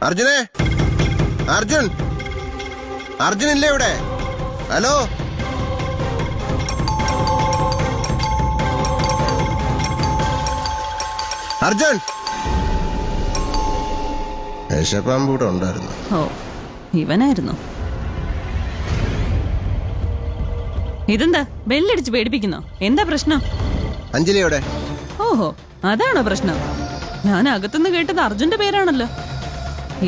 അർജുനെ, അർജുൻ, അർജുൻ ഇല്ലേ ഇവിടെ? ഹലോ, അർജുൻ. യേശപ്പാമ്പ് ഇവിടെ ഉണ്ടായിരുന്നു. ഓ, ഇവനായിരുന്നു. ഇതെന്താ ബെല്ലടിച്ച് പേടിപ്പിക്കുന്നോ? എന്താ പ്രശ്നം? അഞ്ജലിയോടെ? ഓഹോ, അതാണോ പ്രശ്നം? ഞാൻ അകത്തുനിന്ന് കേട്ടത് അർജുന്റെ പേരാണല്ലോ.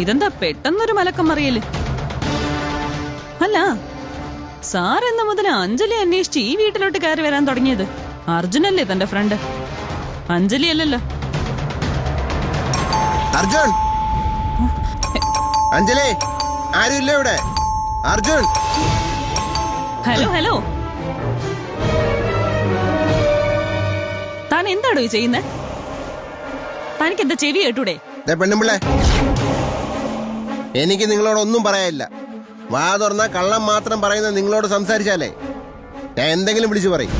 ഇതെന്താ പെട്ടെന്നൊരു മലക്കം മറിയല്? അല്ല, സാർ എന്ന മുതൽ അഞ്ജലി അന്വേഷിച്ച് ഈ വീട്ടിലോട്ട് കയറി വരാൻ തുടങ്ങിയത് അർജുനല്ലേ തന്റെ ഫ്രണ്ട്? അഞ്ജലി അല്ലല്ലോ. അർജുൻ, അഞ്ജലി, ആരും ഇല്ല ഇവിടെ? അർജുൻ. ഹലോ ഹലോ, താൻ എന്താടോ ചെയ്യുന്നത്? തനിക്കെന്താ ചെവി കേട്ടൂടെ? പെണ്ണുമ്പിള്ളേ, എനിക്ക് നിങ്ങളോടൊന്നും പറയാനില്ല. വാ തുറന്ന കള്ളം മാത്രം പറയുന്ന നിങ്ങളോട് സംസാരിച്ചാലേ ഞാൻ എന്തെങ്കിലും വിളിച്ചു പറയും.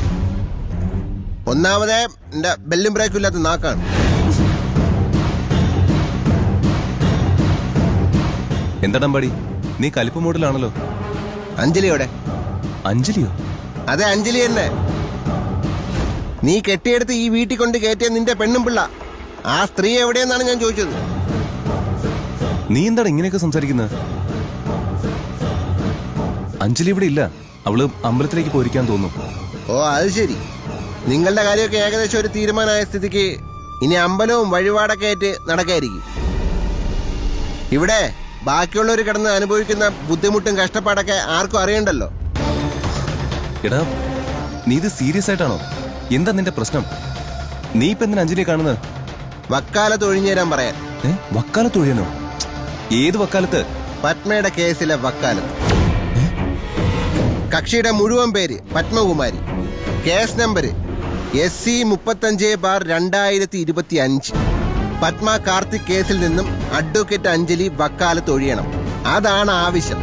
ഒന്നാമതേ എന്റെ ബെല്ലും ബ്രേക്കും ഇല്ലാത്ത നാക്കാണ്. എന്താടമ്പാടി, നീ കലിപ്പ് മൂഡിലാണല്ലോ. അഞ്ജലിയോടെ? അഞ്ജലിയോ? അതെ, അഞ്ജലി തന്നെ. നീ കെട്ടിയെടുത്ത് ഈ വീട്ടിൽ കൊണ്ട് കയറ്റിയ നിന്റെ പെണ്ണും പിള്ള, ആ സ്ത്രീ എവിടെയെന്നാണ് ഞാൻ ചോദിച്ചത്. നീ എന്താണ് ഇങ്ങനെയൊക്കെ സംസാരിക്കുന്നത്? അഞ്ജലി ഇവിടെ ഇല്ല, അവള് അമ്പലത്തിലേക്ക് പോയിരിക്കാൻ തോന്നുന്നു. ഓ, അത് ശരി. നിങ്ങളുടെ കാര്യമൊക്കെ ഏകദേശം ഒരു തീരുമാനമായ സ്ഥിതിക്ക് ഇനി അമ്പലവും വഴിപാടൊക്കെ ആയിട്ട് നടക്കായിരിക്കും. ഇവിടെ ബാക്കിയുള്ളവർ കിടന്ന് അനുഭവിക്കുന്ന ബുദ്ധിമുട്ടും കഷ്ടപ്പാടൊക്കെ ആർക്കും അറിയണ്ടല്ലോ. എടാ, നീ ഇത് സീരിയസ് ആയിട്ടാണോ? എന്താ നിന്റെ പ്രശ്നം? നീ ഇപ്പൊ എന്തിനാ അഞ്ജലിയെ കാണുന്നത്? വക്കാലത്ത് ഒഴിഞ്ഞു തരാൻ പറയാൻ. വക്കാലത്ത് ഒഴിയാനോ? ഏത് വക്കാലത്ത്? പത്മയുടെ കേസിലെ വക്കാലത്ത്. കക്ഷിയുടെ മുഴുവൻ പേര് Padmakumari. Case number SC35/2025. Padma Karthik കേസിൽ നിന്നും അഡ്വക്കേറ്റ് അഞ്ജലി വക്കാലത്ത് ഒഴിയണം. അതാണ് ആവശ്യം.